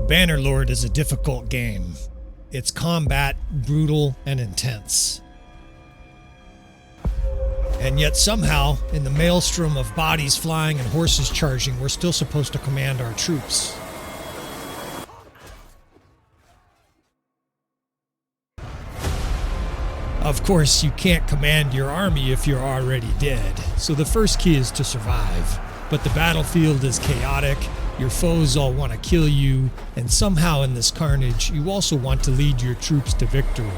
Bannerlord is a difficult game. Its combat brutal and intense. And yet somehow, in the maelstrom of bodies flying and horses charging, we're still supposed to command our troops. Of course, you can't command your army if you're already dead, so the first key is to survive. But the battlefield is chaotic, your foes all want to kill you, and somehow in this carnage, you also want to lead your troops to victory.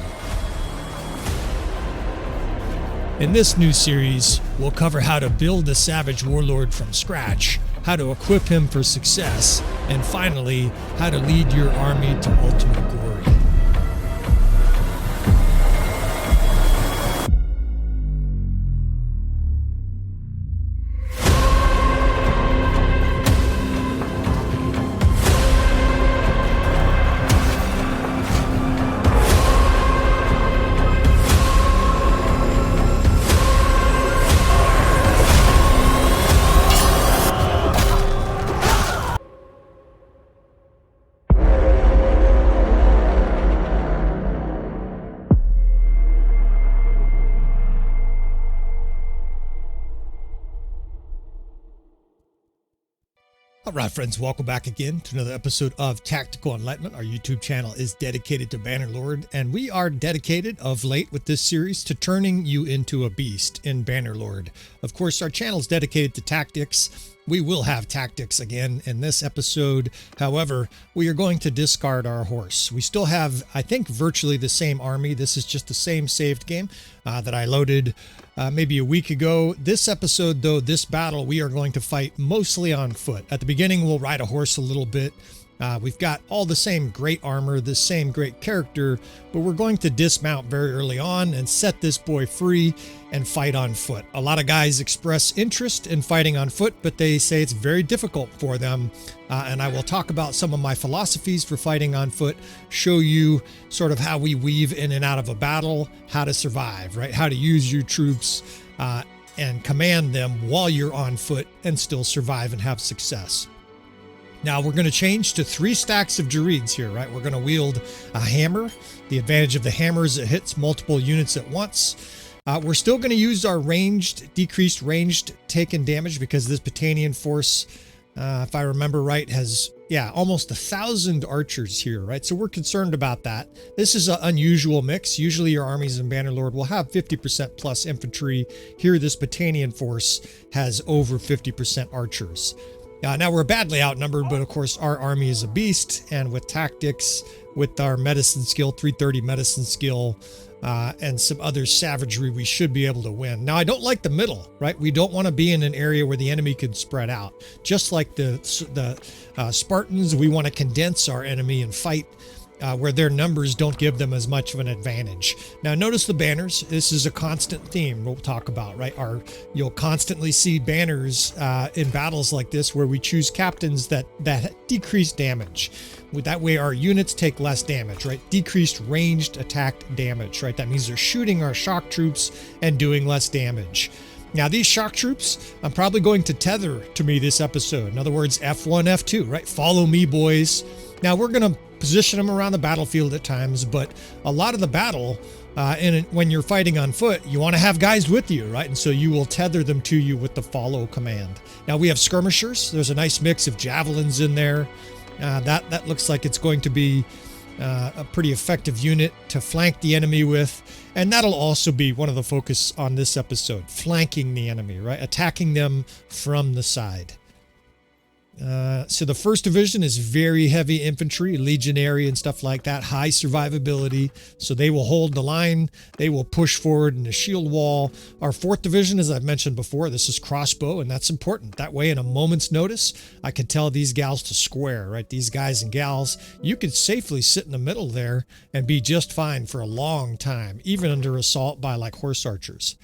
In this new series, we'll cover how to build a savage warlord from scratch, how to equip him for success, and finally, how to lead your army to ultimate glory. Alright friends, welcome back again to another episode of Tactical Enlightenment. Our YouTube channel is dedicated to Bannerlord, and we are dedicated of late with this series to turning you into a beast in Bannerlord. Of course, our channel is dedicated to tactics. We will have tactics again in this episode. However, we are going to discard our horse. We still have, I think, virtually the same army. This is just the same saved game that I loaded maybe a week ago. This episode, though, this battle, we are going to fight mostly on foot. At the beginning, we'll ride a horse a little bit. We've got all the same great armor, the same great character, but we're going to dismount very early on and set this boy free and fight on foot. A lot of guys express interest in fighting on foot, but they say it's very difficult for them. And I will talk about some of my philosophies for fighting on foot, show you sort of how we weave in and out of a battle, how to survive, right? How to use your troops and command them while you're on foot and still survive and have success. Now we're going to change to 3 stacks of Druids here, right? We're going to wield a hammer. The advantage of the hammer is it hits multiple units at once. We're still going to use our decreased ranged taken damage because this Battanian force, if I remember right, has, almost 1,000 archers here, right? So we're concerned about that. This is an unusual mix. Usually your armies in Bannerlord will have 50% plus infantry. Here, this Battanian force has over 50% archers. Now we're badly outnumbered, but of course our army is a beast, and with tactics, with our medicine skill, 330 medicine skill, and some other savagery, we should be able to win. Now I don't like the middle, right? We don't want to be in an area where the enemy can spread out. Just like the Spartans, we want to condense our enemy and fight where their numbers don't give them as much of an advantage. Now notice the banners. This is a constant theme we'll talk about, right? You'll constantly see banners in battles like this where we choose captains that decrease damage. That way our units take less damage, right? Decreased ranged attack damage, right? That means they're shooting our shock troops and doing less damage. Now these shock troops, I'm probably going to tether to me this episode. In other words, F1, F2, right? Follow me, boys. Now we're going to position them around the battlefield at times, but a lot of the battle, when you're fighting on foot, you want to have guys with you, right? And so you will tether them to you with the follow command. Now we have skirmishers. There's a nice mix of javelins in there. That looks like it's going to be a pretty effective unit to flank the enemy with. And that'll also be one of the focus on this episode, flanking the enemy, right? Attacking them from the side. So the first division is very heavy infantry, legionary and stuff like that, high survivability. So they will hold the line. They will push forward in the shield wall. Our 4th division, as I've mentioned before, this is crossbow, and that's important. That way, in a moment's notice, I can tell these gals to square, right? These guys and gals, you could safely sit in the middle there and be just fine for a long time, even under assault by like horse archers.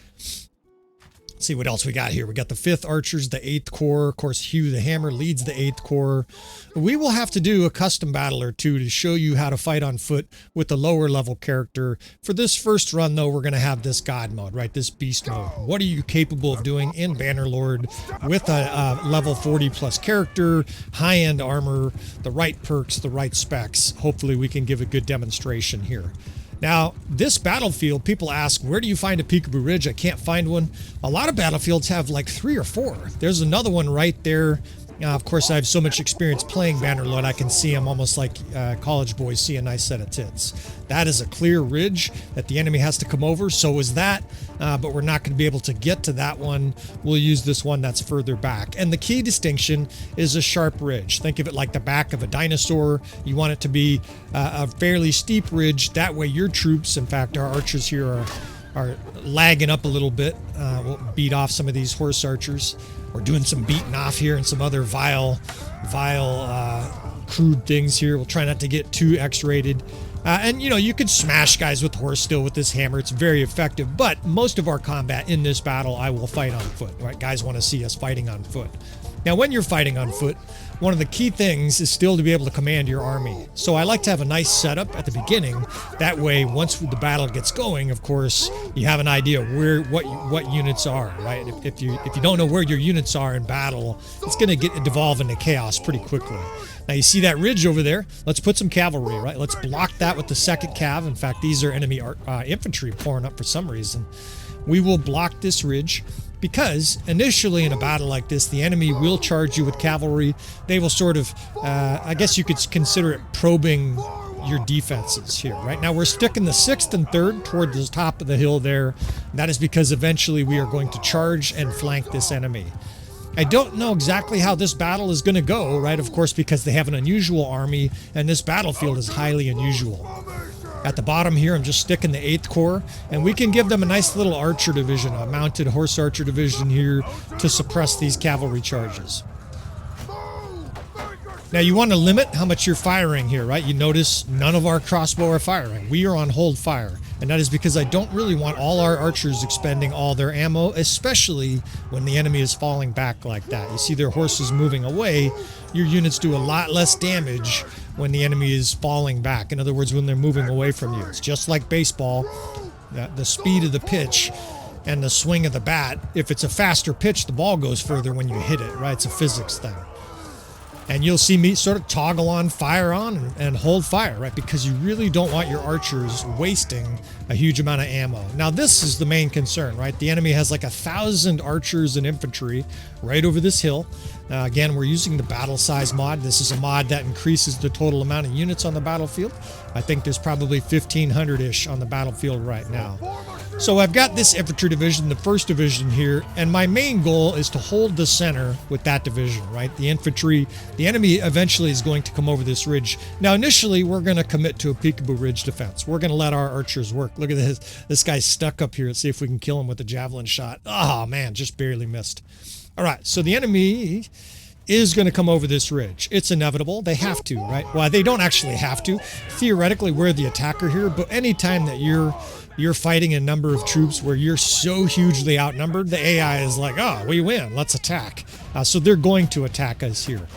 See what else we got here. We got the 5th Archers, the 8th Corps. Of course, Hugh the Hammer leads the 8th Corps. We will have to do a custom battle or two to show you how to fight on foot with the lower level character. For this first run, though, we're going to have this God mode, right? This Beast mode. What are you capable of doing in Bannerlord with a level 40 plus character, high-end armor, the right perks, the right specs? Hopefully, we can give a good demonstration here. Now, this battlefield, people ask, where do you find a Peekaboo Ridge? I can't find one. A lot of battlefields have like 3 or 4. There's another one right there. Of course, I have so much experience playing Bannerlord, I can see them almost like college boys see a nice set of tits. That is a clear ridge that the enemy has to come over. So is that, but we're not going to be able to get to that one. We'll use this one that's further back. And the key distinction is a sharp ridge. Think of it like the back of a dinosaur. You want it to be a fairly steep ridge. That way your troops, in fact, our archers here are lagging up a little bit. We'll beat off some of these horse archers. We're doing some beating off here and some other vile, crude things here. We'll try not to get too X-rated. And, you know, you could smash guys with horse still with this hammer. It's very effective. But most of our combat in this battle, I will fight on foot. Right? Guys want to see us fighting on foot. Now, when you're fighting on foot, one of the key things is still to be able to command your army. So I like to have a nice setup at the beginning. That way, once the battle gets going, of course, you have an idea where what units are, right? If you don't know where your units are in battle, it's going to devolve into chaos pretty quickly. Now you see that ridge over there? Let's put some cavalry, right? Let's block that with the 2nd Cav. In fact, these are enemy infantry pouring up for some reason. We will block this ridge. Because initially in a battle like this, the enemy will charge you with cavalry. They will sort of, I guess you could consider it probing your defenses here. Right now we're sticking the 6th and 3rd toward the top of the hill there. That is because eventually we are going to charge and flank this enemy. I don't know exactly how this battle is going to go, right? Of course, because they have an unusual army and this battlefield is highly unusual. At the bottom here, I'm just sticking the 8th Corps, and we can give them a nice little archer division, a mounted horse archer division here to suppress these cavalry charges. Now, you want to limit how much you're firing here, right? You notice none of our crossbow are firing. We are on hold fire, and that is because I don't really want all our archers expending all their ammo, especially when the enemy is falling back like that. You see their horses moving away. Your units do a lot less damage when the enemy is falling back. In other words, when they're moving away from you. It's just like baseball. The speed of the pitch and the swing of the bat. If it's a faster pitch, the ball goes further when you hit it, right? It's a physics thing. And you'll see me sort of toggle on, fire on, and hold fire, right? Because you really don't want your archers wasting a huge amount of ammo. Now, this is the main concern, right? The enemy has like 1,000 archers and infantry right over this hill. Again, we're using the battle size mod. This is a mod that increases the total amount of units on the battlefield. I think there's probably 1,500-ish on the battlefield right now. So I've got this infantry division, the 1st division here, and my main goal is to hold the center with that division, right? The infantry, the enemy eventually is going to come over this ridge. Now, initially, we're going to commit to a Peekaboo Ridge defense. We're going to let our archers work. Look at this. This guy's stuck up here. Let's see if we can kill him with a javelin shot. Oh, man, just barely missed. All right, so the enemy is going to come over this ridge. It's inevitable. They have to, right? Well, they don't actually have to. Theoretically, we're the attacker here, but anytime that you're fighting a number of troops where you're so hugely outnumbered, the AI is like, oh, we win, let's attack. So they're going to attack us here.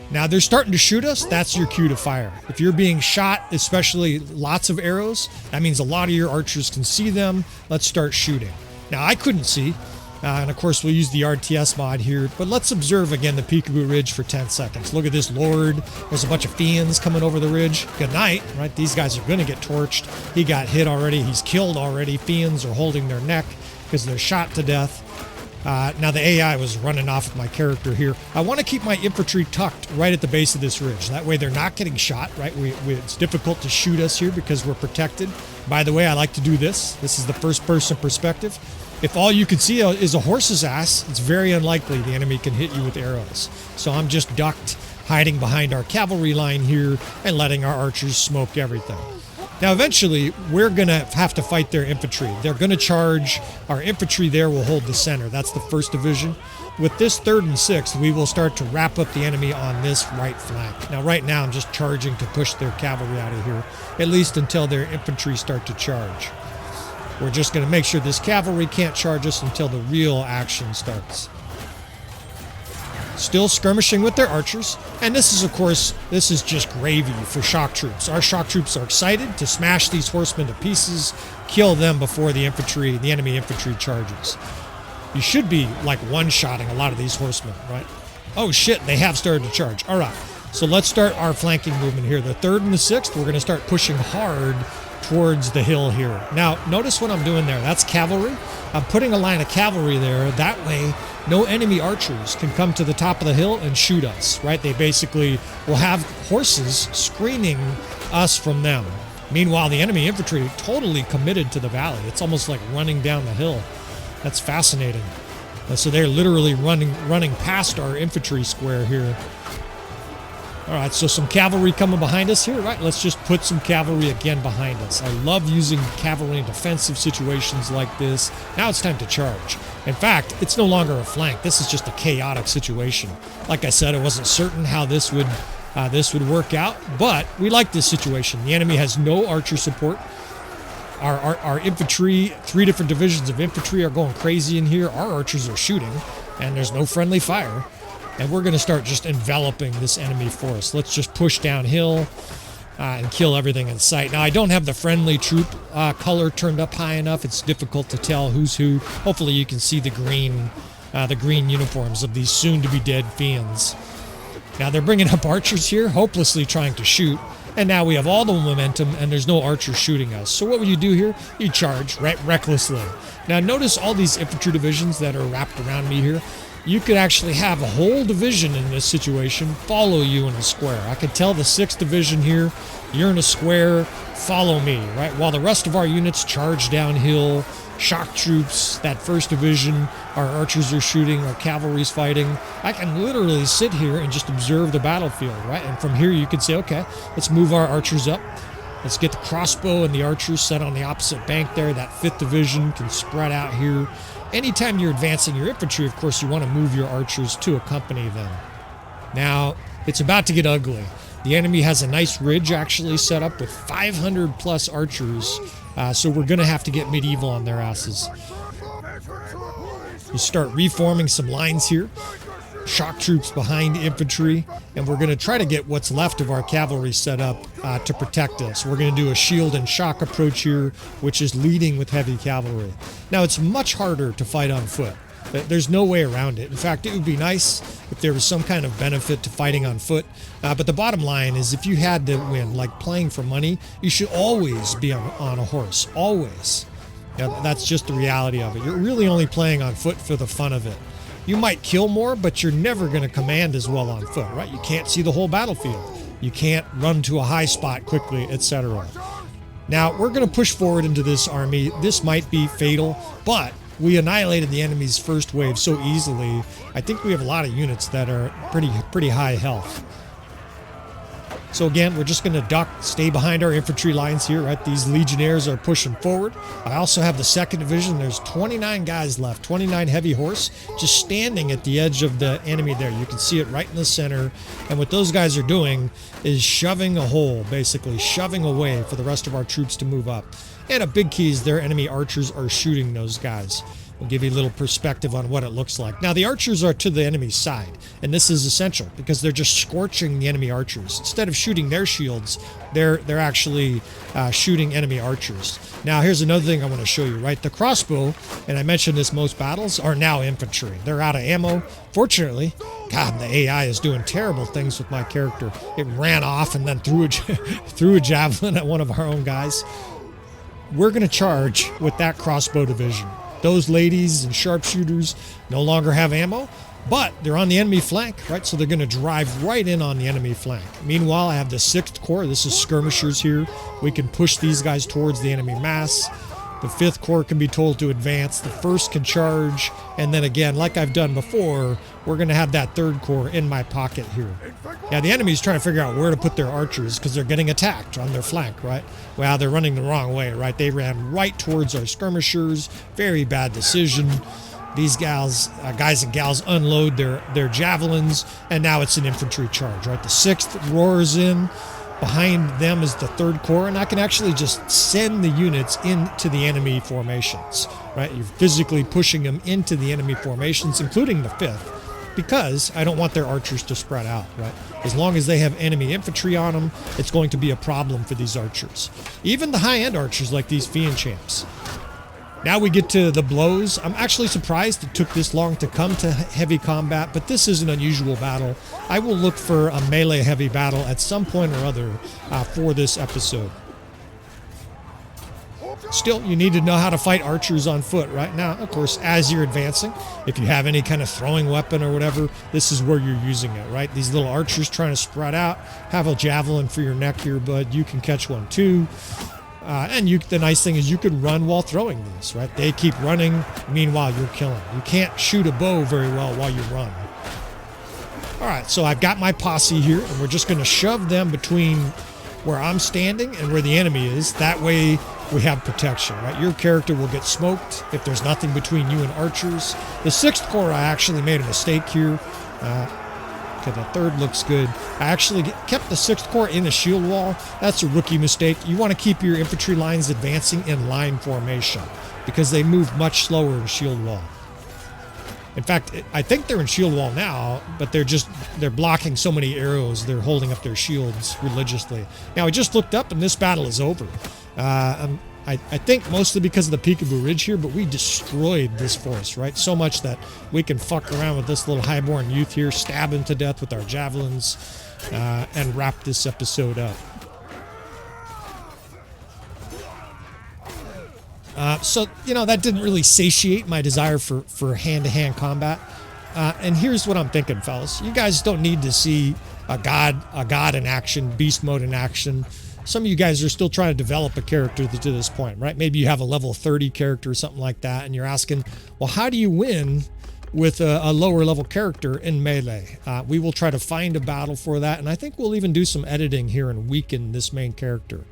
Now they're starting to shoot us. That's your cue to fire. If you're being shot, especially lots of arrows, that means a lot of your archers can see them. Let's start shooting. Now I couldn't see. And of course, we'll use the RTS mod here, but let's observe again the Peekaboo Ridge for 10 seconds. Look at this Lord. There's a bunch of fiends coming over the ridge. Good night, right? These guys are going to get torched. He got hit already. He's killed already. Fiends are holding their neck because they're shot to death. Now the AI was running off with my character here. I want to keep my infantry tucked right at the base of this ridge. That way they're not getting shot, right? It's difficult to shoot us here because we're protected. By the way, I like to do this. This is the first-person perspective. If all you can see is a horse's ass, it's very unlikely the enemy can hit you with arrows. So I'm just ducked, hiding behind our cavalry line here and letting our archers smoke everything. Now, eventually, we're going to have to fight their infantry. They're going to charge. Our infantry there will hold the center. That's the 1st division. With this 3rd and 6th, we will start to wrap up the enemy on this right flank. Now, right now, I'm just charging to push their cavalry out of here, at least until their infantry start to charge. We're just going to make sure this cavalry can't charge us until the real action starts. Still skirmishing with their archers, and this is, of course, this is just gravy for shock troops. Our shock troops are excited to smash these horsemen to pieces, kill them before the enemy infantry charges. You should be like one-shotting a lot of these horsemen, right? Oh shit, they have started to charge. All right, so let's start our flanking movement here. The 3rd and the 6th, we're going to start pushing hard towards the hill here. Now, notice what I'm doing there. That's cavalry. I'm putting a line of cavalry there. That way, no enemy archers can come to the top of the hill and shoot us, right? They basically will have horses screening us from them. Meanwhile, the enemy infantry totally committed to the valley. It's almost like running down the hill. That's fascinating. So they're literally running past our infantry square here. All right, so some cavalry coming behind us here, right? Let's just put some cavalry again behind us. I love using cavalry in defensive situations like this. Now it's time to charge. In fact, it's no longer a flank. This is just a chaotic situation. Like I said, I wasn't certain how this would work out, but we like this situation. The enemy has no archer support. Our infantry, 3 different divisions of infantry are going crazy in here. Our archers are shooting, and there's no friendly fire. And we're going to start just enveloping this enemy force. Let's just push downhill and kill everything in sight. Now, I don't have the friendly troop color turned up high enough. It's difficult to tell who's who. Hopefully you can see the green uniforms of these soon-to-be dead fiends. Now, they're bringing up archers here, hopelessly trying to shoot. And now we have all the momentum, and there's no archers shooting us. So what would you do here? You charge, right, recklessly. Now, notice all these infantry divisions that are wrapped around me here. You could actually have a whole division in this situation follow you in a square. I could tell the 6th division here, you're in a square, follow me, right? While the rest of our units charge downhill, shock troops, that 1st division, our archers are shooting, our cavalry's fighting. I can literally sit here and just observe the battlefield, right? And from here you could say, okay, let's move our archers up. Let's get the crossbow and the archers set on the opposite bank there. That 5th division can spread out here. Anytime you're advancing your infantry, of course, you want to move your archers to accompany them. Now, it's about to get ugly. The enemy has a nice ridge actually set up with 500 plus archers, so we're going to have to get medieval on their asses. You start reforming some lines here. Shock troops behind infantry, and we're going to try to get what's left of our cavalry set up to protect us. We're going to do a shield and shock approach here, which is leading with heavy cavalry. Now, it's much harder to fight on foot. There's no way around it. In fact, it would be nice if there was some kind of benefit to fighting on foot, but the bottom line is if you had to win, like playing for money, you should always be on a horse, always. That's just the reality of it. You're really only playing on foot for the fun of it. You might kill more, but you're never going to command as well on foot, right? You can't see the whole battlefield. You can't run to a high spot quickly, etc. Now, we're going to push forward into this army. This might be fatal, but we annihilated the enemy's first wave so easily. I think we have a lot of units that are pretty high health. So again, we're just going to duck, stay behind our infantry lines here, right? These legionnaires are pushing forward. I also have the 2nd division. There's 29 guys left, 29 heavy horse, just standing at the edge of the enemy there. You can see it right in the center. And what those guys are doing is shoving a hole, basically shoving a way for the rest of our troops to move up. And a big key is their enemy archers are shooting those guys. We'll give you a little perspective on what it looks like. Now, the archers are to the enemy's side, and this is essential because they're just scorching the enemy archers. Instead of shooting their shields, they're actually shooting enemy archers. Now, here's another thing I want to show you, right? The crossbow, and I mentioned this most battles, are now infantry. They're out of ammo. Fortunately, God, the AI is doing terrible things with my character. It ran off and then threw a javelin at one of our own guys. We're going to charge with that crossbow division. Those ladies and sharpshooters no longer have ammo, but they're on the enemy flank, right? So they're going to drive right in on the enemy flank. Meanwhile, I have the 6th Corps. This is skirmishers here. We can push these guys towards the enemy mass. The 5th Corps can be told to advance. The 1st can charge. And then again, like I've done before, we're going to have that 3rd Corps in my pocket here. Yeah, the enemy's trying to figure out where to put their archers because they're getting attacked on their flank, right? Well, they're running the wrong way, right? They ran right towards our skirmishers. Very bad decision. These guys and gals unload their javelins, and now it's an infantry charge, right? The 6th roars in. Behind them is the 3rd Corps, and I can actually just send the units into the enemy formations, right? You're physically pushing them into the enemy formations, including the 5th, because I don't want their archers to spread out, right? As long as they have enemy infantry on them, it's going to be a problem for these archers. Even the high-end archers like these Fiend Champs. Now we get to the blows. I'm actually surprised it took this long to come to heavy combat, but this is an unusual battle. I will look for a melee heavy battle at some point or other for this episode. Still, you need to know how to fight archers on foot right now. Of course, as you're advancing, if you have any kind of throwing weapon or whatever, this is where you're using it, right? These little archers trying to spread out, have a javelin for your neck here, bud. You can catch one too. And the nice thing is you can run while throwing these, right? They keep running, meanwhile you're killing. You can't shoot a bow very well while you run. All right, so I've got my posse here, and we're just going to shove them between where I'm standing and where the enemy is. That way we have protection, right? Your character will get smoked if there's nothing between you and archers. The 6th Corps, I actually made a mistake here. Okay, the 3rd looks good. I actually kept the 6th Corps in a shield wall. That's a rookie mistake. You want to keep your infantry lines advancing in line formation because they move much slower in shield wall. In fact, I think they're in shield wall now, but they're blocking so many arrows, they're holding up their shields religiously. Now, I just looked up and this battle is over. I think mostly because of the Peekaboo Ridge here, but we destroyed this force, right? So much that we can fuck around with this little highborn youth here, stab him to death with our javelins, and wrap this episode up. So, that didn't really satiate my desire for hand-to-hand combat. And here's what I'm thinking, fellas. You guys don't need to see a god in action, beast mode in action. Some of you guys are still trying to develop a character to this point, right? Maybe you have a level 30 character or something like that, and you're asking, well, how do you win with a lower level character in melee? We will try to find a battle for that, and I think we'll even do some editing here and weaken this main character.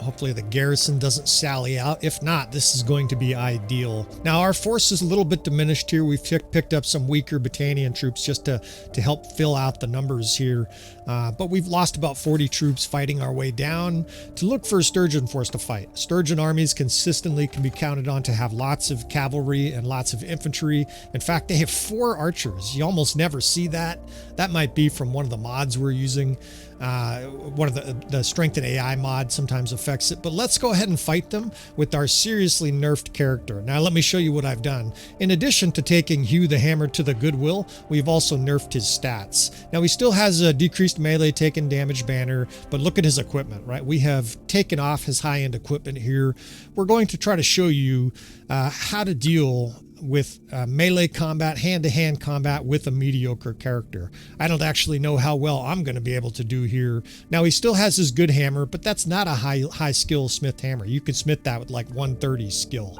Hopefully the garrison doesn't sally out. If not, this is going to be ideal. Now, our force is a little bit diminished here. We've picked up some weaker Battanian troops just to help fill out the numbers here. But we've lost about 40 troops fighting our way down to look for a Sturgeon force to fight. Sturgeon armies consistently can be counted on to have lots of cavalry and lots of infantry. In fact, they have 4 archers. You almost never see that. That might be from one of the mods we're using. One of the StrengthenAI mod sometimes affects it, but let's go ahead and fight them with our seriously nerfed character. Now let me show you what I've done. In addition to taking Hugh the Hammer to the Goodwill, we've also nerfed his stats. Now he still has a decreased melee taken damage banner, but look at his equipment, right? We have taken off his high-end equipment here. We're going to try to show you how to deal with melee combat, hand-to-hand combat with a mediocre character. I don't actually know how well I'm going to be able to do here. Now, he still has his good hammer, but that's not a high skill smith hammer. You can smith that with like 130 skill.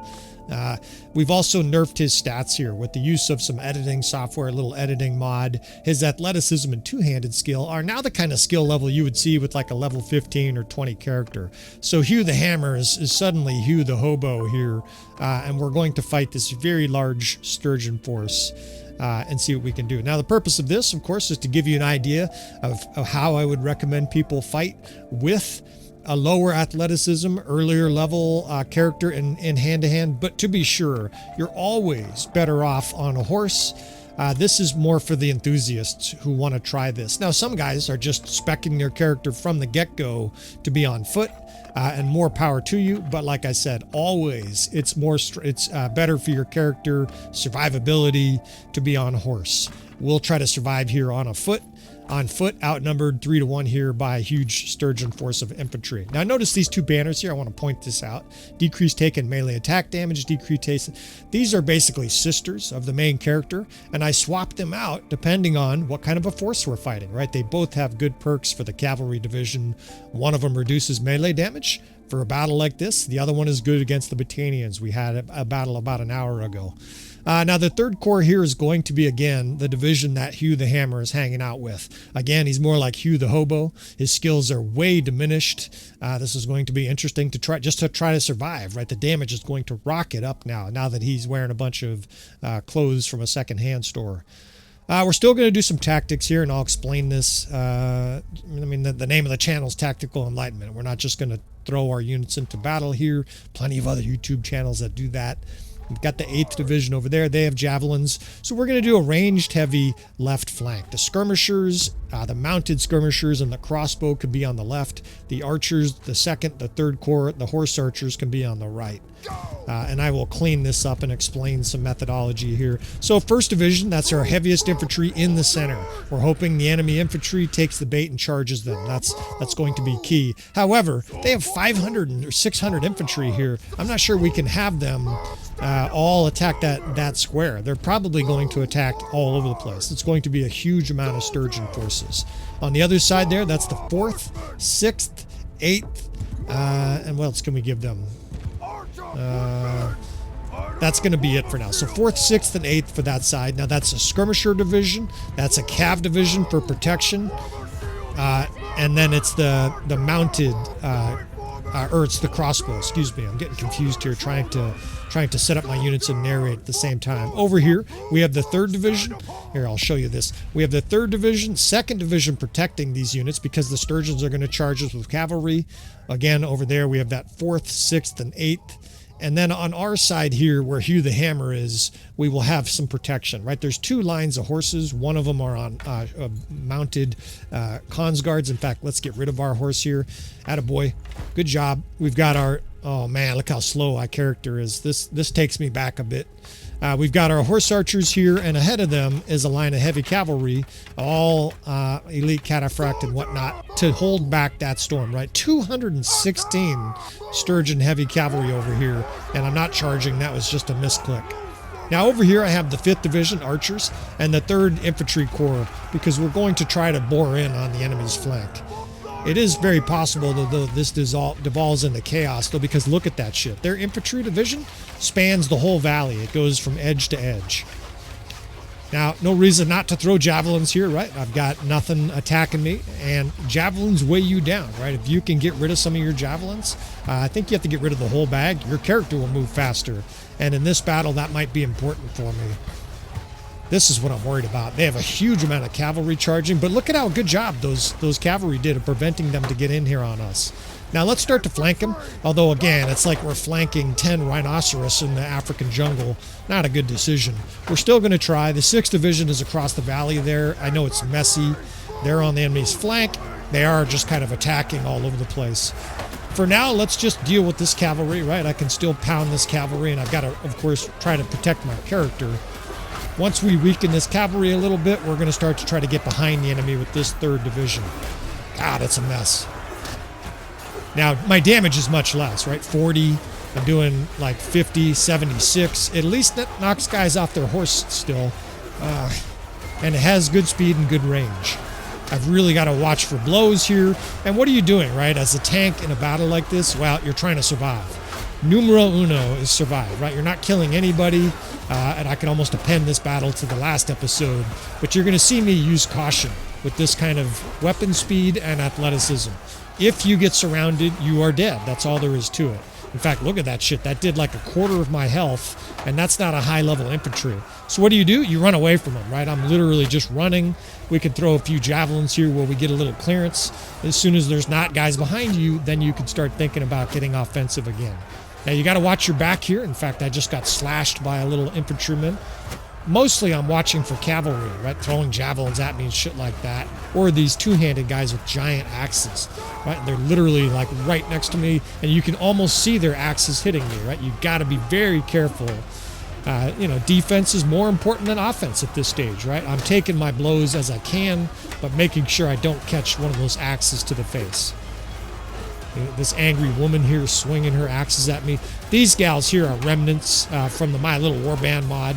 We've also nerfed his stats here with the use of some editing software, a little editing mod. His athleticism and two-handed skill are now the kind of skill level you would see with like a level 15 or 20 character. So Hugh the Hammer is suddenly Hugh the Hobo here, and we're going to fight this very large Sturgeon force and see what we can do. Now, the purpose of this, of course, is to give you an idea of how I would recommend people fight with a lower athleticism, earlier level character in hand-to-hand. But to be sure, you're always better off on a horse. This is more for the enthusiasts who want to try this. Now, some guys are just speccing their character from the get-go to be on foot, and more power to you. But like I said, always it's better for your character survivability to be on a horse. We'll try to survive here on foot, outnumbered 3-1 here by a huge Sturgeon force of infantry. Now notice these two banners here. I want to point this out. Decreased taken melee attack damage, decreased taken. These are basically sisters of the main character, and I swapped them out depending on what kind of a force we're fighting, right? They both have good perks for the cavalry division. One of them reduces melee damage for a battle like this. The other one is good against the Battanians. We had a battle about an hour ago. Now, the third corps here is going to be, again, the division that Hugh the Hammer is hanging out with. Again, he's more like Hugh the Hobo. His skills are way diminished. This is going to be interesting to try to survive, right? The damage is going to rocket up now that he's wearing a bunch of clothes from a second-hand store. We're still going to do some tactics here, and I'll explain this. I mean, the name of the channel is Tactical Enlightenment. We're not just going to throw our units into battle here. Plenty of other YouTube channels that do that. We've got the 8th Division over there. They have javelins. So we're going to do a ranged heavy left flank. The skirmishers, the mounted skirmishers and the crossbow could be on the left. The archers, the 2nd, the 3rd Corps, the horse archers can be on the right. And I will clean this up and explain some methodology here. So 1st Division, that's our heaviest infantry in the center. We're hoping the enemy infantry takes the bait and charges them. That's going to be key. However, they have 500 or 600 infantry here. I'm not sure we can have them all attack that square. They're probably going to attack all over the place. It's going to be a huge amount of sturgeon forces. On the other side there, that's the 4th, 6th, 8th, and what else can we give them? That's going to be it for now. So 4th, 6th, and 8th for that side. Now that's a skirmisher division. That's a cav division for protection. And then it's the mounted, or it's the crossbow. Excuse me. I'm getting confused here trying to set up my units and narrate at the same time. Over here, we have the 3rd Division. Here, I'll show you this. We have the 3rd Division, 2nd Division protecting these units because the sturgeons are going to charge us with cavalry. Again, over there, we have that 4th, 6th, and 8th. And then on our side here, where Hugh the Hammer is, we will have some protection, right? There's 2 lines of horses. One of them are on mounted cons guards. In fact, let's get rid of our horse here. Attaboy. Good job. We've got our... Oh, man, look how slow our character is. This takes me back a bit. We've got our horse archers here, and ahead of them is a line of heavy cavalry, all elite cataphract and whatnot, to hold back that storm, right? 216 sturgeon heavy cavalry over here, and I'm not charging. That was just a misclick. Now over here I have the 5th Division archers and the 3rd Infantry Corps, because we're going to try to bore in on the enemy's flank. It is very possible that this devolves into chaos, though, because look at that shit. Their infantry division spans the whole valley. It goes from edge to edge. Now, no reason not to throw javelins here, right? I've got nothing attacking me, and javelins weigh you down, right? If you can get rid of some of your javelins, I think you have to get rid of the whole bag. Your character will move faster, and in this battle, that might be important for me. This is what I'm worried about. They have a huge amount of cavalry charging, but look at how good job those cavalry did of preventing them to get in here on us. Now let's start to flank them, although again, it's like we're flanking 10 rhinoceros in the African jungle. Not a good decision. We're still going to try. The 6th Division is across the valley there. I know it's messy. They're on the enemy's flank. They are just kind of attacking all over the place. For now, let's just deal with this cavalry, right? I can still pound this cavalry, and I've got to, of course, try to protect my character. Once we weaken this cavalry a little bit, we're going to start to try to get behind the enemy with this 3rd Division. God, it's a mess. Now, my damage is much less, right? 40. I'm doing like 50, 76. At least that knocks guys off their horse still. And it has good speed and good range. I've really got to watch for blows here. And what are you doing, right? As a tank in a battle like this, well, you're trying to survive. Numero uno is survive, right? You're not killing anybody. And I can almost append this battle to the last episode. But you're going to see me use caution with this kind of weapon speed and athleticism. If you get surrounded, you are dead. That's all there is to it. In fact, look at that shit. That did like a quarter of my health, and that's not a high-level infantry. So what do? You run away from them, right? I'm literally just running. We can throw a few javelins here where we get a little clearance. As soon as there's not guys behind you, then you can start thinking about getting offensive again. Now, you got to watch your back here. In fact, I just got slashed by a little infantryman. Mostly I'm watching for cavalry, right? Throwing javelins at me and shit like that. Or these two-handed guys with giant axes, right? They're literally like right next to me, and you can almost see their axes hitting me, right? You've got to be very careful. Defense is more important than offense at this stage, right? I'm taking my blows as I can, but making sure I don't catch one of those axes to the face. This angry woman here is swinging her axes at me. These gals here are remnants from the My Little Warband mod.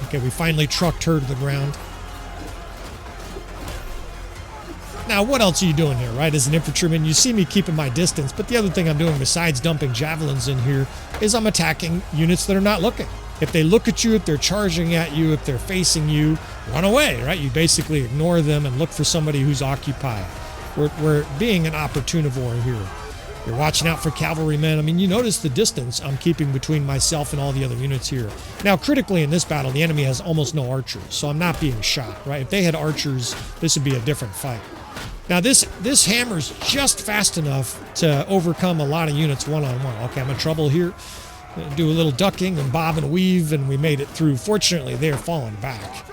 Okay, we finally trucked her to the ground. Now, what else are you doing here, right? As an infantryman, you see me keeping my distance, but the other thing I'm doing besides dumping javelins in here is I'm attacking units that are not looking. If they look at you, if they're charging at you, if they're facing you, run away, right? You basically ignore them and look for somebody who's occupied. We're being an opportunivore here. You're watching out for cavalrymen. I mean, you notice the distance I'm keeping between myself and all the other units here. Now, critically in this battle, the enemy has almost no archers, so I'm not being shot, right? If they had archers, this would be a different fight. Now, this hammer's just fast enough to overcome a lot of units one-on-one. Okay, I'm in trouble here. Do a little ducking and bob and weave, and we made it through. Fortunately, they're falling back.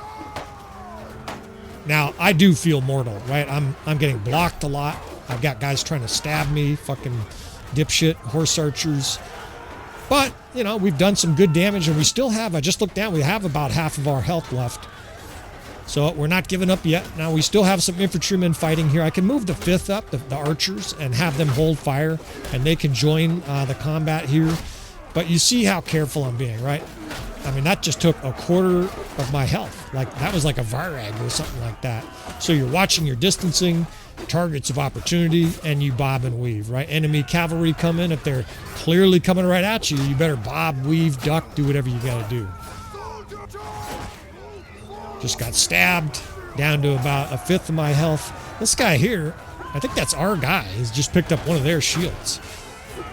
Now, I do feel mortal, right? I'm getting blocked a lot. I've got guys trying to stab me, fucking dipshit horse archers. But, you know, we've done some good damage, and we still have, I just looked down, we have about half of our health left. So we're not giving up yet. Now, we still have some infantrymen fighting here. I can move the 5th up, the archers, and have them hold fire, and they can join the combat here. But you see how careful I'm being, right? I mean, that just took a quarter of my health. Like, that was like a Varag or something like that. So you're watching your distancing, targets of opportunity, and you bob and weave, right? Enemy cavalry come in. If they're clearly coming right at you, you better bob, weave, duck, do whatever you got to do. Just got stabbed, down to about a 5th of my health. This guy here, I think that's our guy. He's just picked up one of their shields.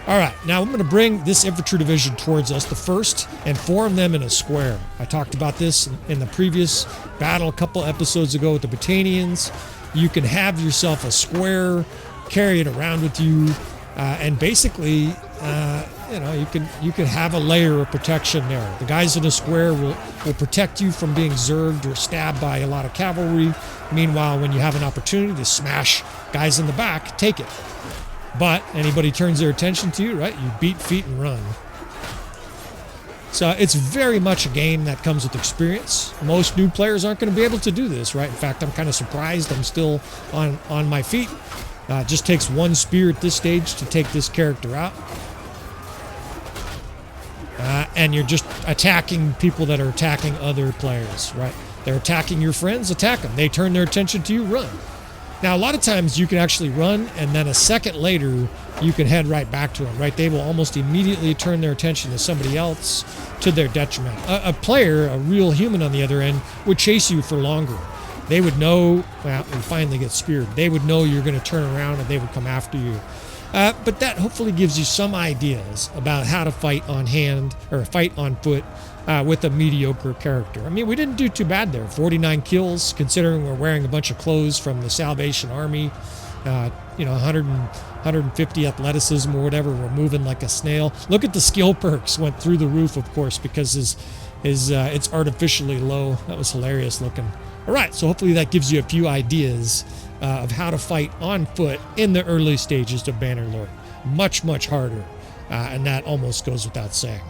All right, now I'm going to bring this infantry division towards us, the 1st, and form them in a square. I talked about this in the previous battle a couple episodes ago with the Britannians. You can have yourself a square, carry it around with you, and basically, you know, you can have a layer of protection there. The guys in a square will protect you from being zerged or stabbed by a lot of cavalry. Meanwhile, when you have an opportunity to smash guys in the back, take it. But anybody turns their attention to you, right? You beat feet and run. So it's very much a game that comes with experience. Most new players aren't going to be able to do this, right? In fact, I'm kind of surprised I'm still on my feet. It just takes one spear at this stage to take this character out. And you're just attacking people that are attacking other players, right? They're attacking your friends, attack them. They turn their attention to you, run. Now, a lot of times you can actually run, and then a second later, you can head right back to them, right? They will almost immediately turn their attention to somebody else to their detriment. A player, a real human on the other end, would chase you for longer. They would know, well, we finally get speared. They would know you're going to turn around, and they would come after you. But that hopefully gives you some ideas about how to fight on hand, or fight on foot, with a mediocre character. I mean, we didn't do too bad there. 49 kills, considering we're wearing a bunch of clothes from the Salvation Army. You know, 150 athleticism or whatever. We're moving like a snail. Look at the skill perks. Went through the roof, of course, because it's artificially low. That was hilarious looking. All right, so hopefully that gives you a few ideas of how to fight on foot in the early stages of Bannerlord. Much, much harder. And that almost goes without saying.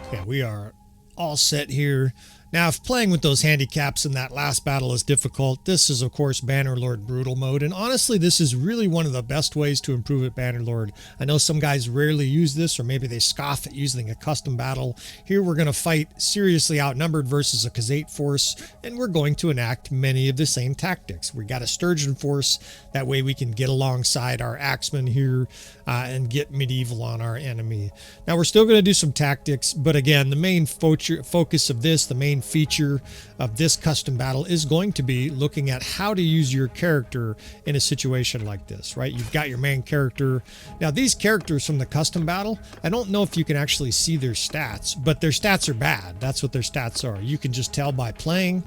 Okay, we are all set here. Now, if playing with those handicaps in that last battle is difficult, this is, of course, Bannerlord Brutal Mode. And honestly, this is really one of the best ways to improve at Bannerlord. I know some guys rarely use this, or maybe they scoff at using a custom battle. Here, we're going to fight seriously outnumbered versus a Khazate force, and we're going to enact many of the same tactics. We got a Sturgeon force. That way we can get alongside our Axemen here and get medieval on our enemy. Now, we're still going to do some tactics, but again, the main focus of this, the main feature of this custom battle is going to be looking at how to use your character in a situation like this, right? You've got your main character. Now, these characters from the custom battle, I don't know if you can actually see their stats, but their stats are bad. That's what their stats are. You can just tell by playing.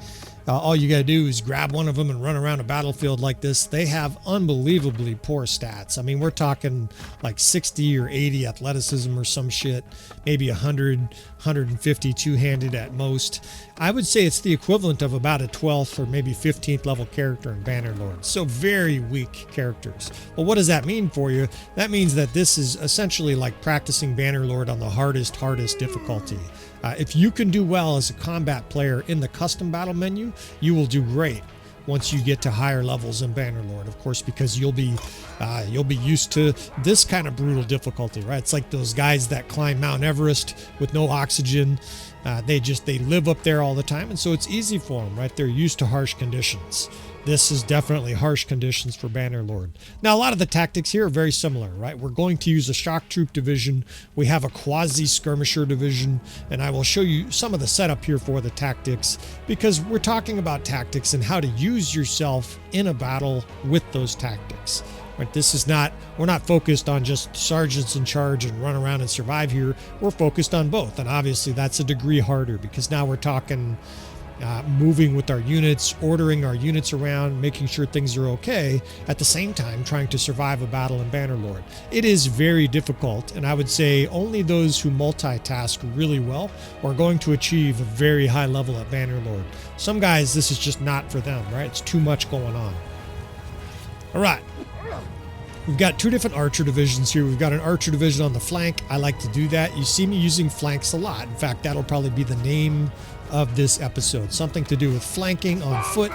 All you got to do is grab one of them and run around a battlefield like this. They have unbelievably poor stats. I mean, we're talking like 60 or 80 athleticism or some shit, maybe 100, 150 two-handed at most. I would say it's the equivalent of about a 12th or maybe 15th level character in Bannerlord. So very weak characters. Well, what does that mean for you? That means that this is essentially like practicing Bannerlord on the hardest difficulty. If you can do well as a combat player in the custom battle menu, you will do great once you get to higher levels in Bannerlord, of course, because you'll be used to this kind of brutal difficulty, right? It's like those guys that climb Mount Everest with no oxygen. They live up there all the time, and so it's easy for them, right? They're used to harsh conditions. This is definitely harsh conditions for Bannerlord. Now, a lot of the tactics here are very similar, right? We're going to use a shock troop division. We have a quasi-skirmisher division, and I will show you some of the setup here for the tactics, because we're talking about tactics and how to use yourself in a battle with those tactics. Right? This is not, we're not focused on just sergeants in charge and run around and survive here. We're focused on both. And obviously that's a degree harder because now we're talking moving with our units, ordering our units around, making sure things are okay, at the same time trying to survive a battle in Bannerlord. It is very difficult, and I would say only those who multitask really well are going to achieve a very high level at Bannerlord. Some guys, this is just not for them, right? It's too much going on. All right. We've got two different archer divisions here. We've got an archer division on the flank. I like to do that. You see me using flanks a lot. In fact, that'll probably be the name of this episode. Something to do with flanking on foot.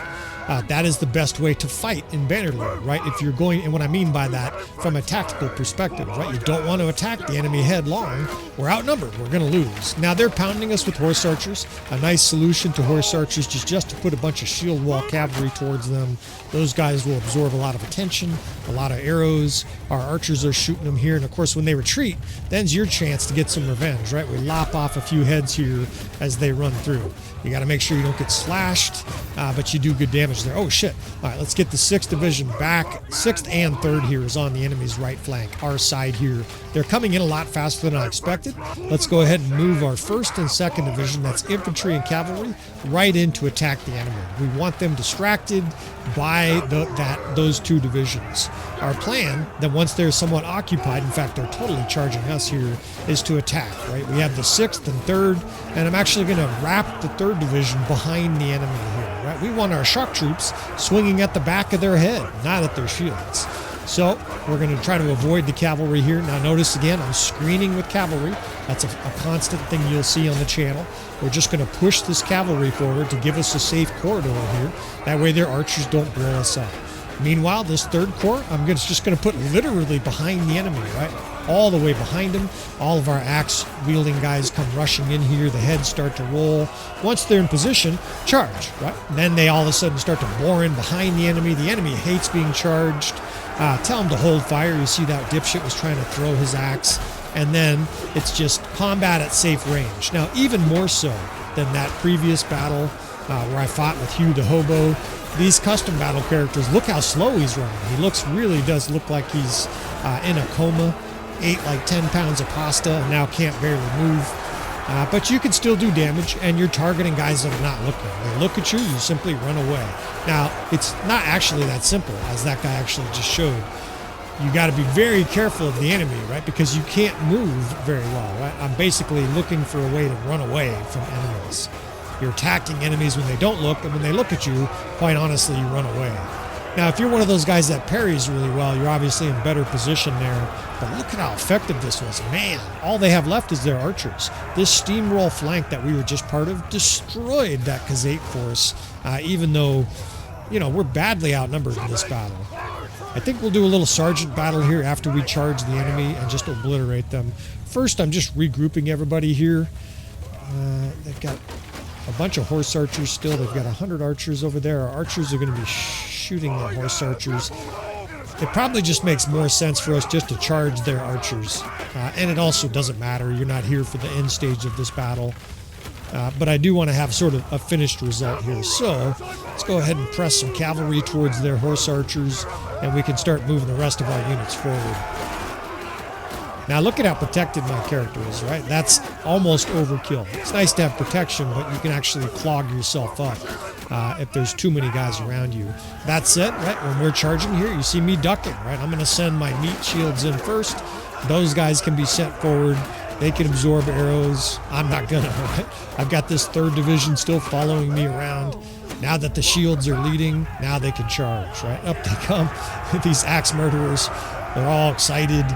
That is the best way to fight in Bannerlord, right? If you're going, and what I mean by that, from a tactical perspective, right? You don't want to attack the enemy headlong. We're outnumbered. We're going to lose. Now they're pounding us with horse archers. A nice solution to horse archers is just to put a bunch of shield wall cavalry towards them. Those guys will absorb a lot of attention, a lot of arrows. Our archers are shooting them here. And of course, when they retreat, then's your chance to get some revenge, right? We lop off a few heads here as they run through. You got to make sure you don't get slashed, but you do good damage there. Oh, shit. All right, let's get the 6th Division back. 6th and 3rd here is on the enemy's right flank, our side here. They're coming in a lot faster than I expected. Let's go ahead and move our 1st and 2nd Division, that's infantry and cavalry, right in to attack the enemy. We want them distracted by those two divisions. Our plan, then once they're somewhat occupied, in fact, they're totally charging us here, is to attack, right? We have the 6th and 3rd, and I'm actually going to wrap the 3rd Division behind the enemy here, right? We want our shock troops swinging at the back of their head, not at their shields. So we're going to try to avoid the cavalry here. Now notice again, I'm screening with cavalry. That's a constant thing you'll see on the channel. We're just going to push this cavalry forward to give us a safe corridor here. That way their archers don't blow us up. Meanwhile, this 3rd Corps, I'm just going to put literally behind the enemy, right? All the way behind him. All of our axe-wielding guys come rushing in here. The heads start to roll. Once they're in position, charge, right? And then they all of a sudden start to bore in behind the enemy. The enemy hates being charged. Tell him to hold fire. You see that dipshit was trying to throw his axe. And then it's just combat at safe range. Now, even more so than that previous battle where I fought with Hugh the Hobo, these custom battle characters, look how slow he's running. He really does look like he's in a coma, ate like 10 pounds of pasta, and now can't barely move. But you can still do damage, and you're targeting guys that are not looking. They look at you, you simply run away. Now, it's not actually that simple, as that guy actually just showed. You got to be very careful of the enemy, right? Because you can't move very well, right? I'm basically looking for a way to run away from enemies. You're attacking enemies when they don't look, and when they look at you, quite honestly, you run away. Now, if you're one of those guys that parries really well, you're obviously in better position there. But look at how effective this was. Man, all they have left is their archers. This steamroll flank that we were just part of destroyed that Khazate force, even though, you know, we're badly outnumbered in this battle. I think we'll do a little sergeant battle here after we charge the enemy and just obliterate them. First, I'm just regrouping everybody here. They've got a bunch of horse archers still. They've got 100 archers over there. Our archers are going to be shooting the horse archers. It probably just makes more sense for us just to charge their archers. And it also doesn't matter. You're not here for the end stage of this battle. But I do want to have sort of a finished result here. So let's go ahead and press some cavalry towards their horse archers, and we can start moving the rest of our units forward. Now look at how protected my character is, right? That's almost overkill. It's nice to have protection, but you can actually clog yourself up if there's too many guys around you. That said, right, when we're charging here, you see me ducking, right? I'm going to send my meat shields in first. Those guys can be sent forward. They can absorb arrows. I'm not going to, right? I've got this 3rd Division still following me around. Now that the shields are leading, now they can charge, right? Up they come, these axe murderers. They're all excited.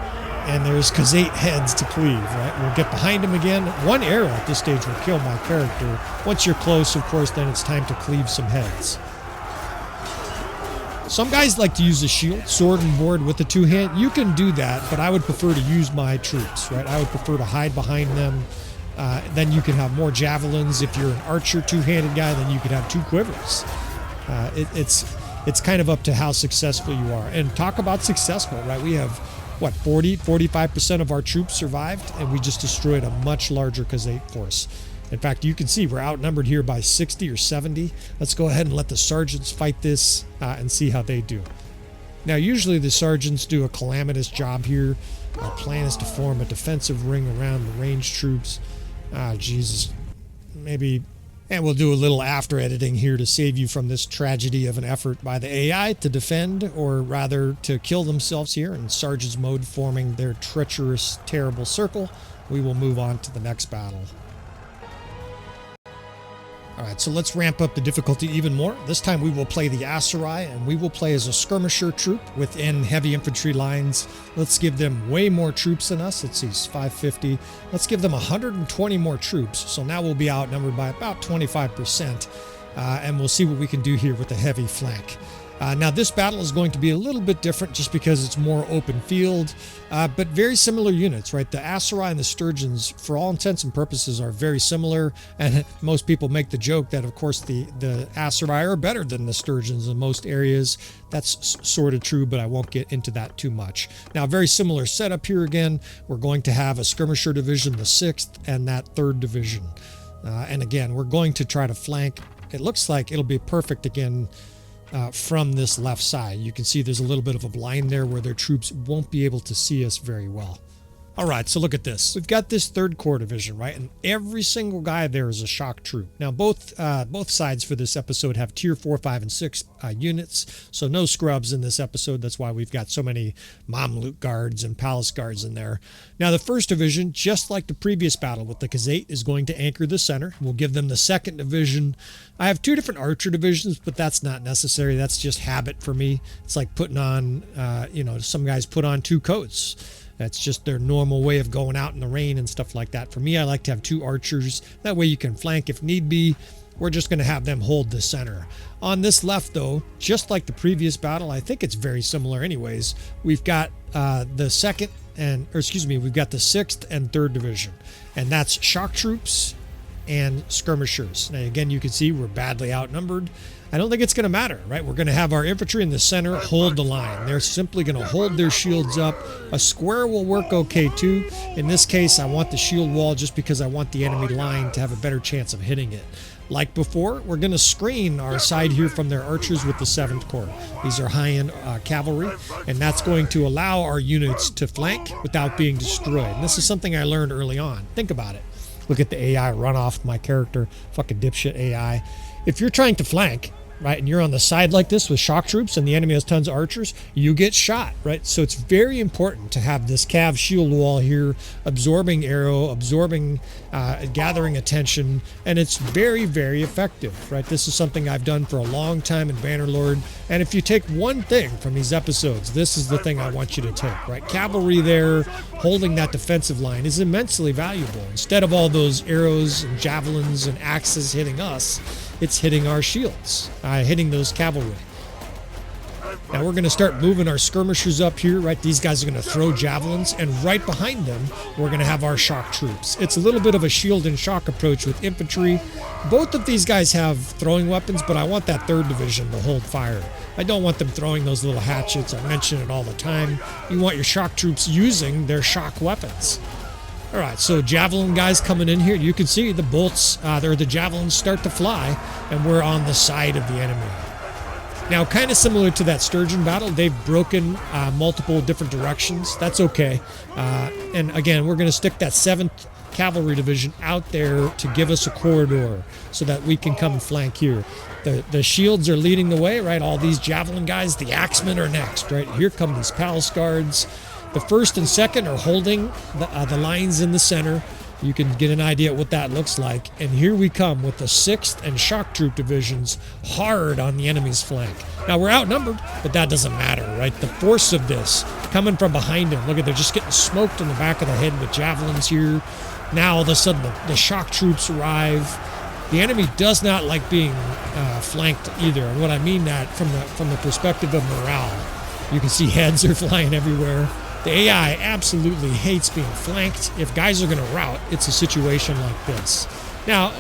And there's Khazate heads to cleave, right? We'll get behind him again. One arrow at this stage will kill my character. Once you're close, of course, then it's time to cleave some heads. Some guys like to use a shield, sword and board with the two-hand. You can do that, but I would prefer to use my troops, right? I would prefer to hide behind them. Then you can have more javelins. If you're an archer two-handed guy, then you could have 2 quivers. It's kind of up to how successful you are. And talk about successful, right? We have, what, 45% of our troops survived, and we just destroyed a much larger Khazate force. In fact, you can see we're outnumbered here by 60 or 70. Let's go ahead and let the sergeants fight this and see how they do. Now, usually the sergeants do a calamitous job here. Our plan is to form a defensive ring around the ranged troops. Jesus. Maybe... And we'll do a little after editing here to save you from this tragedy of an effort by the AI to defend, or rather to kill themselves here in sergeant's mode, forming their treacherous, terrible circle. We will move on to the next battle. Alright, so let's ramp up the difficulty even more. This time we will play the Aserai, and we will play as a skirmisher troop within heavy infantry lines. Let's give them way more troops than us. Let's see, 550. Let's give them 120 more troops. So now we'll be outnumbered by about 25%. And we'll see what we can do here with the heavy flank. Now this battle is going to be a little bit different just because it's more open field, but very similar units, right? The Aserai and the Sturgeons, for all intents and purposes, are very similar, and most people make the joke that, of course, the Aserai are better than the Sturgeons in most areas. That's sort of true, but I won't get into that too much. Now, very similar setup here again. We're going to have a skirmisher division, the 6th, and that 3rd division. And again, we're going to try to flank. It looks like it'll be perfect again. From this left side. You can see there's a little bit of a blind there where their troops won't be able to see us very well. All right, so look at this. We've got this 3rd Corps division, right? And every single guy there is a shock troop. Now, both sides for this episode have tier 4, 5, and 6 units, so no scrubs in this episode. That's why we've got so many Mamluk guards and palace guards in there. Now, the 1st division, just like the previous battle with the Khazate, is going to anchor the center. We'll give them the 2nd division. I have 2 different archer divisions, but that's not necessary. That's just habit for me. It's like putting on, some guys put on 2 coats. That's just their normal way of going out in the rain and stuff like that. For me, I like to have 2 archers. That way you can flank if need be. We're just going to have them hold the center. On this left, though, just like the previous battle, I think it's very similar anyways. We've got we've got the 6th and 3rd division. And that's shock troops and skirmishers. Now, again, you can see we're badly outnumbered. I don't think it's going to matter, right? We're going to have our infantry in the center hold the line. They're simply going to hold their shields up. A square will work okay too. In this case, I want the shield wall just because I want the enemy line to have a better chance of hitting it. Like before, we're going to screen our side here from their archers with the 7th Corps. These are high-end cavalry, and that's going to allow our units to flank without being destroyed. And this is something I learned early on. Think about it. Look at the AI run off my character. Fucking dipshit AI. If you're trying to flank, right, and you're on the side like this with shock troops and the enemy has tons of archers, you get shot, right? So it's very important to have this cav shield wall here, absorbing arrow, gathering attention, and it's very, very effective, right? This is something I've done for a long time in Bannerlord, and if you take one thing from these episodes, this is the thing I want you to take, right? Cavalry there, holding that defensive line is immensely valuable. Instead of all those arrows and javelins and axes hitting us, it's hitting our shields, hitting those cavalry. Now we're going to start moving our skirmishers up here, right? These guys are going to throw javelins, and right behind them, we're going to have our shock troops. It's a little bit of a shield and shock approach with infantry. Both of these guys have throwing weapons, but I want that 3rd division to hold fire. I don't want them throwing those little hatchets. I mention it all the time. You want your shock troops using their shock weapons. All right, so javelin guys coming in here. You can see the bolts, or the javelins start to fly, and we're on the side of the enemy. Now, kind of similar to that Sturgeon battle, they've broken multiple different directions. That's okay. And again, we're going to stick that 7th Cavalry Division out there to give us a corridor so that we can come and flank here. The shields are leading the way, right? All these javelin guys, the axemen are next, right? Here come these palace guards. The 1st and 2nd are holding the lines in the center. You can get an idea of what that looks like. And here we come with the 6th and shock troop divisions hard on the enemy's flank. Now, we're outnumbered, but that doesn't matter, right? The force of this coming from behind them. Look at, they're just getting smoked in the back of the head with javelins here. Now, all of a sudden, the shock troops arrive. The enemy does not like being flanked either. And what I mean that from the perspective of morale. You can see heads are flying everywhere. The AI absolutely hates being flanked. If guys are going to rout, it's a situation like this. Now,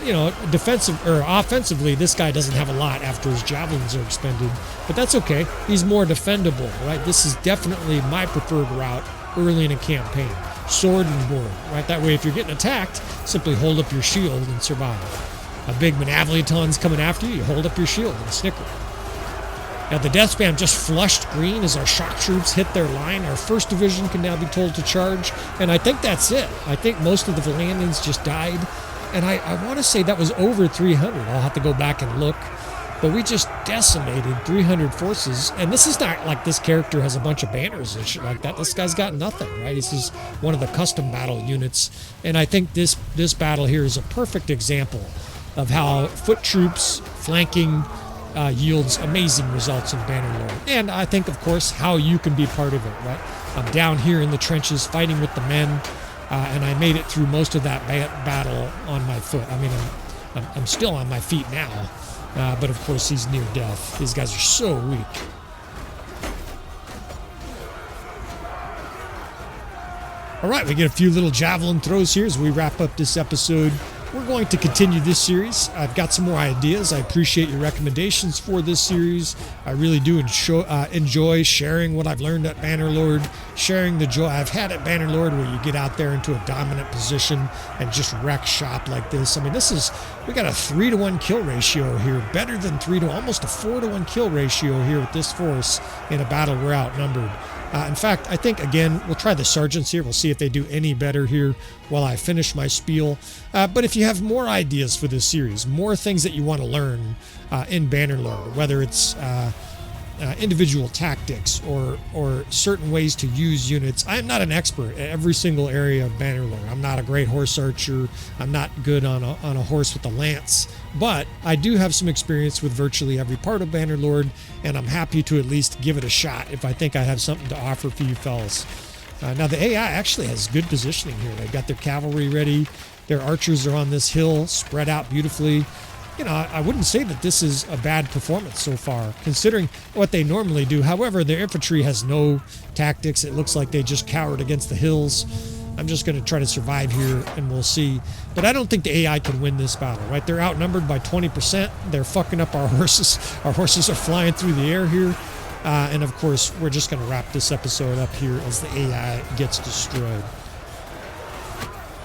defensive or offensively, this guy doesn't have a lot after his javelins are expended, but that's okay. He's more defendable, right? This is definitely my preferred route early in a campaign. Sword and board, right? That way, if you're getting attacked, simply hold up your shield and survive. A big Manavliaton's coming after you, you hold up your shield and snicker. Now the death spam just flushed green as our shock troops hit their line. Our first division can now be told to charge, and I think that's it. I think most of the Valandians just died, and I want to say that was over 300. I'll have to go back and look, but we just decimated 300 forces, and this is not like this character has a bunch of banners and shit like that. This guy's got nothing, right? This is one of the custom battle units, and I think this battle here is a perfect example of how foot troops flanking yields amazing results in Bannerlord. And I think, of course, how you can be part of it, right? I'm down here in the trenches fighting with the men, and I made it through most of that battle on my foot. I mean, I'm still on my feet now, but of course he's near death. These guys are so weak. All right, we get a few little javelin throws here as we wrap up this episode. We're going to continue this series. I've got some more ideas. I appreciate your recommendations for this series. I really do enjoy sharing what I've learned at Bannerlord, sharing the joy I've had at Bannerlord, where you get out there into a dominant position and just wreck shop like this. I mean, we got a 3-to-1 kill ratio here, better than almost a 4-to-1 kill ratio here with this force in a battle we're outnumbered. In fact, I think, again, we'll try the sergeants here. We'll see if they do any better here while I finish my spiel. But if you have more ideas for this series, more things that you want to learn in Bannerlord, whether it's individual tactics or certain ways to use units. I'm not an expert at every single area of Bannerlord. I'm not a great horse archer. I'm not good on a horse with a lance. But I do have some experience with virtually every part of Bannerlord, and I'm happy to at least give it a shot if I think I have something to offer for you fellas. Now the AI actually has good positioning here. They've got their cavalry ready. Their archers are on this hill, spread out beautifully. You know, I wouldn't say that this is a bad performance so far, considering what they normally do. However, their infantry has no tactics. It looks like they just cowered against the hills. I'm just going to try to survive here, and we'll see. But I don't think the AI can win this battle, right? They're outnumbered by 20%. They're fucking up our horses. Our horses are flying through the air here. And, of course, we're just going to wrap this episode up here as the AI gets destroyed.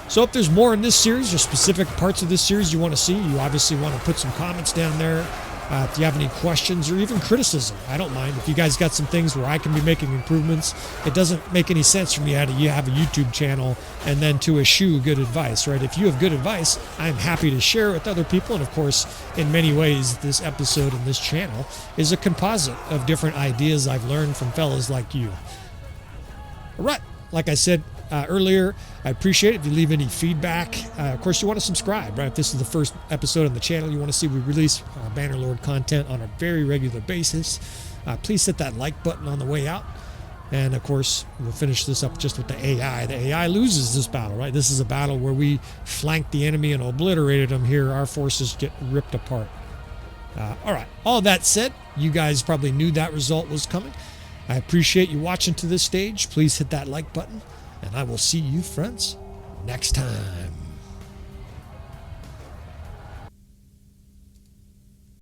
So if there's more in this series or specific parts of this series you want to see, you obviously want to put some comments down there. If you have any questions or even criticism, I don't mind. If you guys got some things where I can be making improvements, it doesn't make any sense for me to have a YouTube channel and then to eschew good advice, right? If you have good advice, I'm happy to share it with other people. And of course, in many ways, this episode and this channel is a composite of different ideas I've learned from fellas like you. All right, like I said earlier, I appreciate it if you leave any feedback. Of course, you want to subscribe, right? If this is the first episode on the channel, you want to see we release Bannerlord content on a very regular basis. Please hit that like button on the way out. And of course, we'll finish this up just with the AI. The AI loses this battle, right? This is a battle where we flanked the enemy and obliterated them. Here, our forces get ripped apart. All right, all that said, you guys probably knew that result was coming. I appreciate you watching to this stage. Please hit that like button. And I will see you, friends, next time.